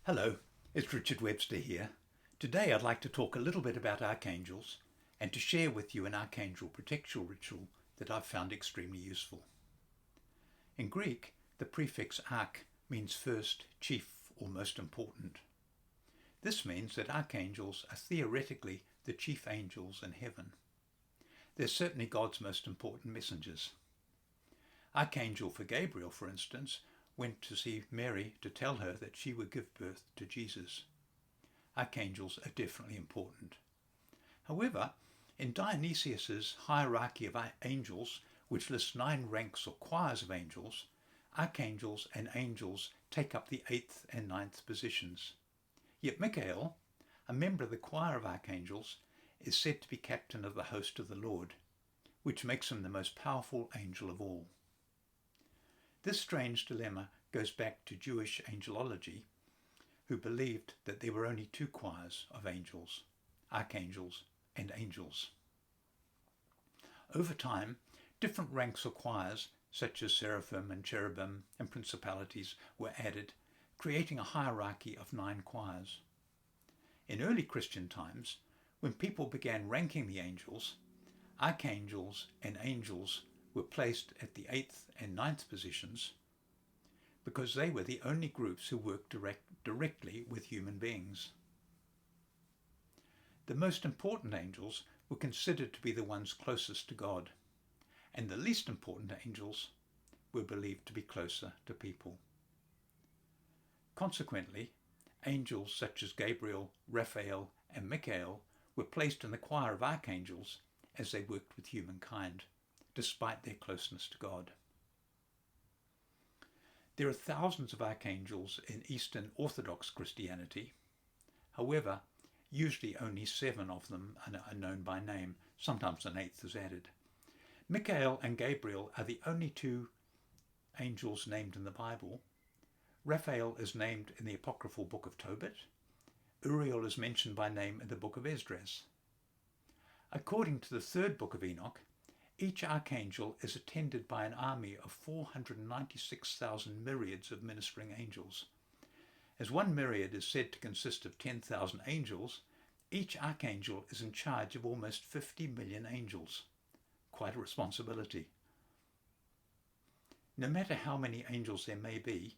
Hello, it's Richard Webster here. Today I'd like to talk a little bit about archangels and to share with you an archangel protection ritual that I've found extremely useful. In Greek, the prefix arch means first, chief, or most important. This means that archangels are theoretically the chief angels in heaven. They're certainly God's most important messengers. Archangel for Gabriel, for instance, went to see Mary to tell her that she would give birth to Jesus. Archangels are definitely important. However, in Dionysius's hierarchy of angels, which lists 9 ranks or choirs of angels, archangels and angels take up the 8th and 9th positions. Yet Michael, a member of the choir of archangels, is said to be captain of the host of the Lord, which makes him the most powerful angel of all. This strange dilemma goes back to Jewish angelology, who believed that there were only 2 choirs of angels, archangels and angels. Over time, different ranks or choirs, such as seraphim and cherubim and principalities, were added, creating a hierarchy of 9 choirs. In early Christian times, when people began ranking the angels, archangels and angels were placed at the 8th and 9th positions because they were the only groups who worked directly with human beings. The most important angels were considered to be the ones closest to God, and the least important angels were believed to be closer to people. Consequently, angels such as Gabriel, Raphael, and Michael were placed in the choir of archangels as they worked with humankind, despite their closeness to God. There are thousands of archangels in Eastern Orthodox Christianity. However, usually only 7 of them are known by name. Sometimes an 8th is added. Michael and Gabriel are the only 2 angels named in the Bible. Raphael is named in the apocryphal book of Tobit. Uriel is mentioned by name in the book of Esdras. According to the 3rd book of Enoch, each archangel is attended by an army of 496,000 myriads of ministering angels. As one myriad is said to consist of 10,000 angels, each archangel is in charge of almost 50 million angels. Quite a responsibility. No matter how many angels there may be,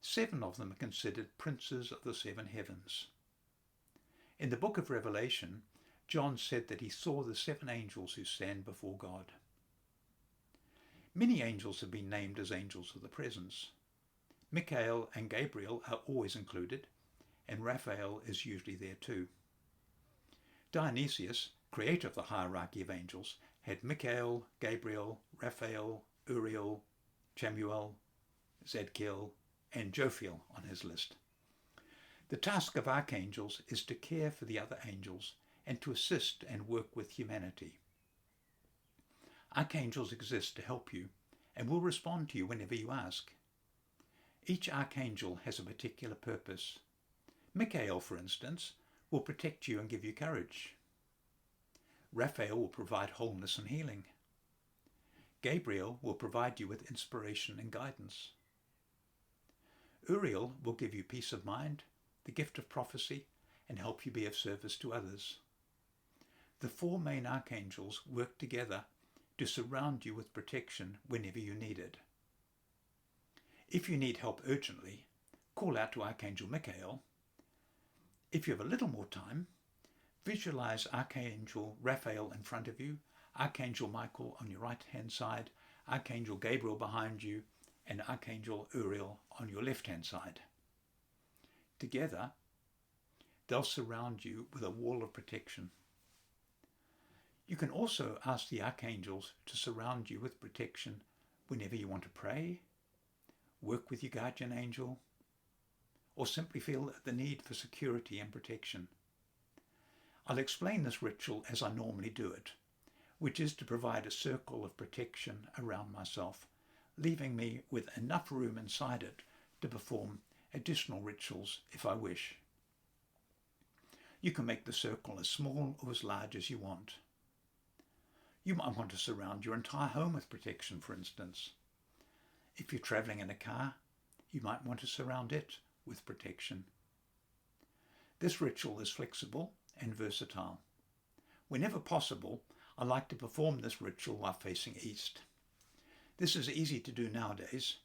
7 of them are considered princes of the 7 heavens. In the book of Revelation, John said that he saw the 7 angels who stand before God. Many angels have been named as angels of the presence. Michael and Gabriel are always included, and Raphael is usually there too. Dionysius, creator of the hierarchy of angels, had Michael, Gabriel, Raphael, Uriel, Chamuel, Zadkiel, and Jophiel on his list. The task of archangels is to care for the other angels and to assist and work with humanity. Archangels exist to help you and will respond to you whenever you ask. Each archangel has a particular purpose. Michael, for instance, will protect you and give you courage. Raphael will provide wholeness and healing. Gabriel will provide you with inspiration and guidance. Uriel will give you peace of mind, the gift of prophecy, and help you be of service to others. The 4 main archangels work together to surround you with protection whenever you need it. If you need help urgently, call out to Archangel Michael. If you have a little more time, visualize Archangel Raphael in front of you, Archangel Michael on your right-hand side, Archangel Gabriel behind you, and Archangel Uriel on your left-hand side. Together, they'll surround you with a wall of protection. You can also ask the archangels to surround you with protection whenever you want to pray, work with your guardian angel, or simply feel the need for security and protection. I'll explain this ritual as I normally do it, which is to provide a circle of protection around myself, leaving me with enough room inside it to perform additional rituals if I wish. You can make the circle as small or as large as you want. You might want to surround your entire home with protection, for instance. If you're traveling in a car, you might want to surround it with protection. This ritual is flexible and versatile. Whenever possible, I like to perform this ritual while facing east. This is easy to do nowadays,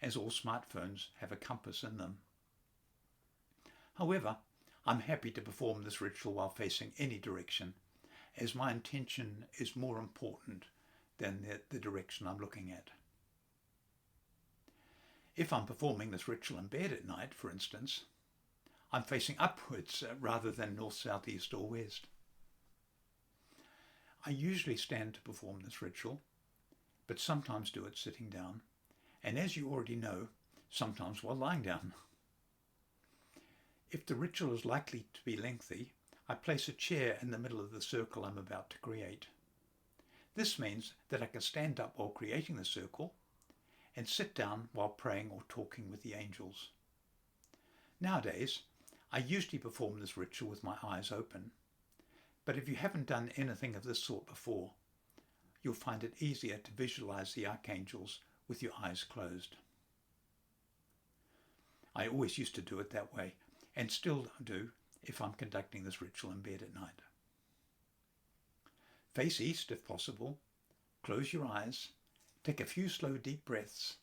as all smartphones have a compass in them. However, I'm happy to perform this ritual while facing any direction, as my intention is more important than the direction I'm looking at. If I'm performing this ritual in bed at night, for instance, I'm facing upwards rather than north, south, east or west. I usually stand to perform this ritual, but sometimes do it sitting down, and as you already know, sometimes while lying down. If the ritual is likely to be lengthy, I place a chair in the middle of the circle I'm about to create. This means that I can stand up while creating the circle and sit down while praying or talking with the angels. Nowadays, I usually perform this ritual with my eyes open, but if you haven't done anything of this sort before, you'll find it easier to visualize the archangels with your eyes closed. I always used to do it that way, and still do if I'm conducting this ritual in bed at night. Face east if possible, close your eyes, take a few slow deep breaths,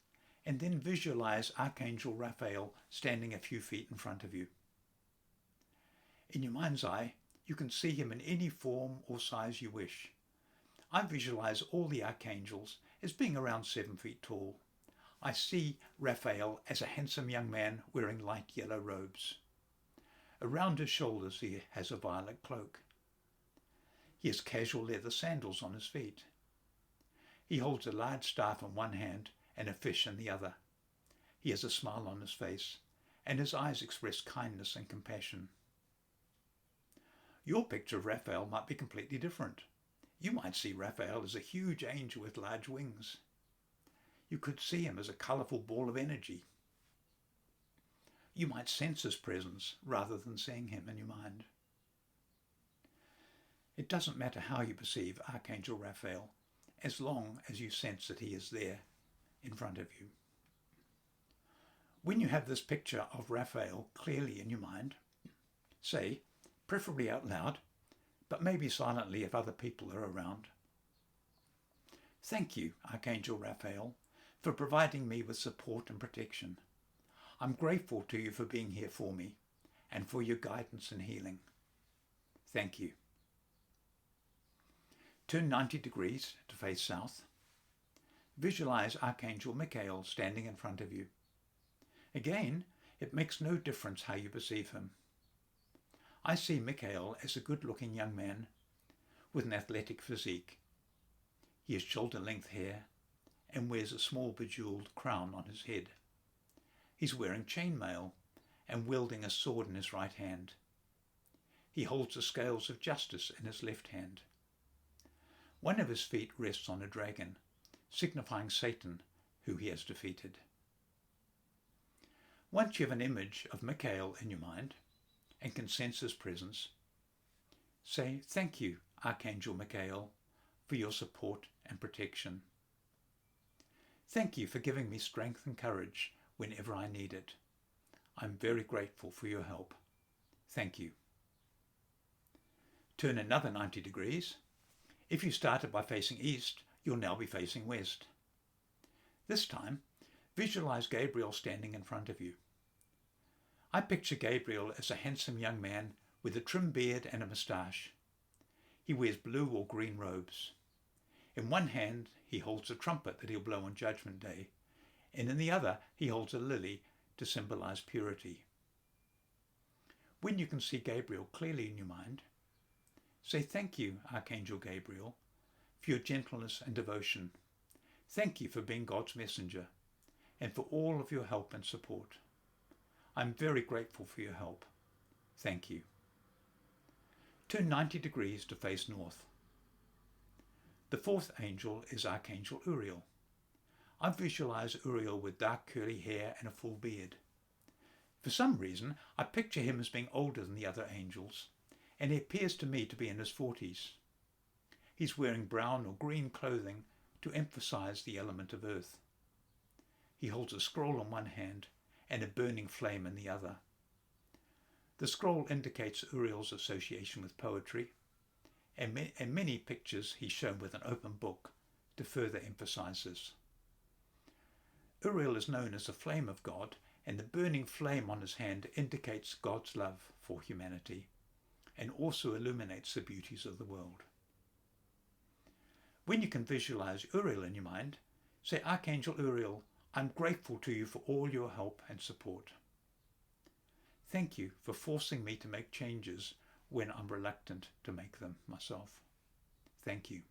and then visualize Archangel Raphael standing a few feet in front of you. In your mind's eye, you can see him in any form or size you wish. I visualize all the archangels as being around 7 feet tall. I see Raphael as a handsome young man wearing light yellow robes. Around his shoulders he has a violet cloak. He has casual leather sandals on his feet. He holds a large staff in one hand and a fish in the other. He has a smile on his face, and his eyes express kindness and compassion. Your picture of Raphael might be completely different. You might see Raphael as a huge angel with large wings. You could see him as a colourful ball of energy. You might sense his presence rather than seeing him in your mind. It doesn't matter how you perceive Archangel Raphael, as long as you sense that he is there in front of you. When you have this picture of Raphael clearly in your mind, say, preferably out loud, but maybe silently if other people are around, "Thank you, Archangel Raphael, for providing me with support and protection. I'm grateful to you for being here for me and for your guidance and healing. Thank you." Turn 90 degrees to face south. Visualize Archangel Michael standing in front of you. Again, it makes no difference how you perceive him. I see Michael as a good-looking young man with an athletic physique. He has shoulder-length hair and wears a small bejeweled crown on his head. He's wearing chainmail and wielding a sword in his right hand. He holds the scales of justice in his left hand. One of his feet rests on a dragon, signifying Satan, who he has defeated. Once you have an image of Michael in your mind and can sense his presence, say, "Thank you, Archangel Michael, for your support and protection. Thank you for giving me strength and courage whenever I need it. I'm very grateful for your help. Thank you." Turn another 90 degrees. If you started by facing east, you'll now be facing west. This time, visualize Gabriel standing in front of you. I picture Gabriel as a handsome young man with a trim beard and a moustache. He wears blue or green robes. In one hand, he holds a trumpet that he'll blow on Judgment Day, and in the other, he holds a lily to symbolize purity. When you can see Gabriel clearly in your mind, say, "Thank you, Archangel Gabriel, for your gentleness and devotion. Thank you for being God's messenger and for all of your help and support. I'm very grateful for your help. Thank you." Turn 90 degrees to face north. The fourth angel is Archangel Uriel. I visualize Uriel with dark curly hair and a full beard. For some reason, I picture him as being older than the other angels, and he appears to me to be in his 40s. He's wearing brown or green clothing to emphasize the element of earth. He holds a scroll in one hand and a burning flame in the other. The scroll indicates Uriel's association with poetry, and in many pictures he's shown with an open book to further emphasize this. Uriel is known as the flame of God, and the burning flame on his hand indicates God's love for humanity and also illuminates the beauties of the world. When you can visualize Uriel in your mind, say, Archangel Uriel, I'm grateful to you for all your help and support. Thank you for forcing me to make changes when I'm reluctant to make them myself. Thank you.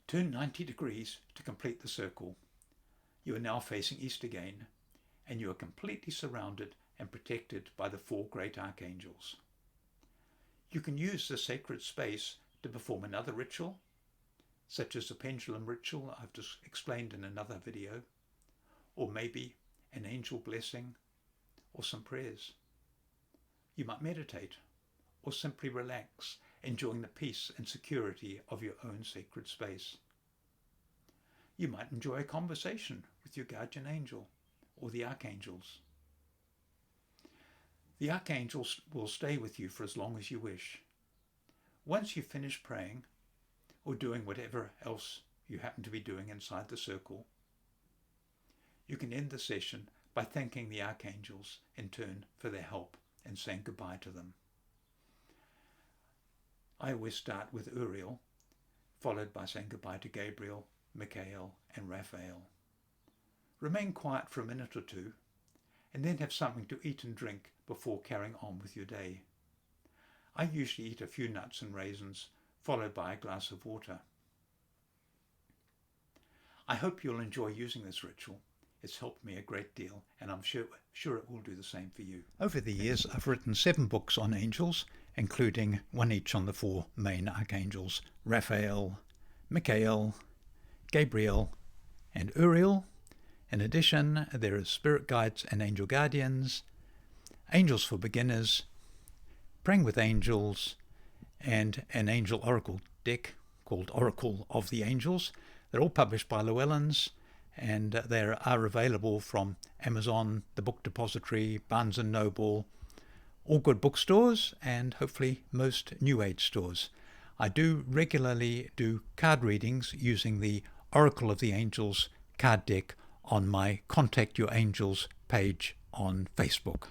Turn 90 degrees to complete the circle. You are now facing east again, and you are completely surrounded and protected by the 4 great archangels. You can use the sacred space to perform another ritual, such as the pendulum ritual I've just explained in another video, or maybe an angel blessing or some prayers. You might meditate or simply relax, enjoying the peace and security of your own sacred space. You might enjoy a conversation with your guardian angel or the archangels. The archangels will stay with you for as long as you wish. Once you finish praying or doing whatever else you happen to be doing inside the circle, you can end the session by thanking the archangels in turn for their help and saying goodbye to them. I always start with Uriel, followed by saying goodbye to Gabriel, Michael and Raphael. Remain quiet for a minute or two, and then have something to eat and drink before carrying on with your day. I usually eat a few nuts and raisins, followed by a glass of water. I hope you'll enjoy using this ritual. It's helped me a great deal, and I'm sure it will do the same for you. Over the years, I've written 7 books on angels, including one each on the 4 main archangels, Raphael, Michael, Gabriel and Uriel. In addition, there are spirit guides and angel guardians, angels for beginners, praying with angels, and an angel oracle deck called Oracle of the Angels. They're all published by Llewellyn's, and they are available from Amazon, the Book Depository, Barnes & Noble, all good bookstores, and hopefully most New Age stores. I do regularly do card readings using the Oracle of the Angels card deck on my Contact Your Angels page on Facebook.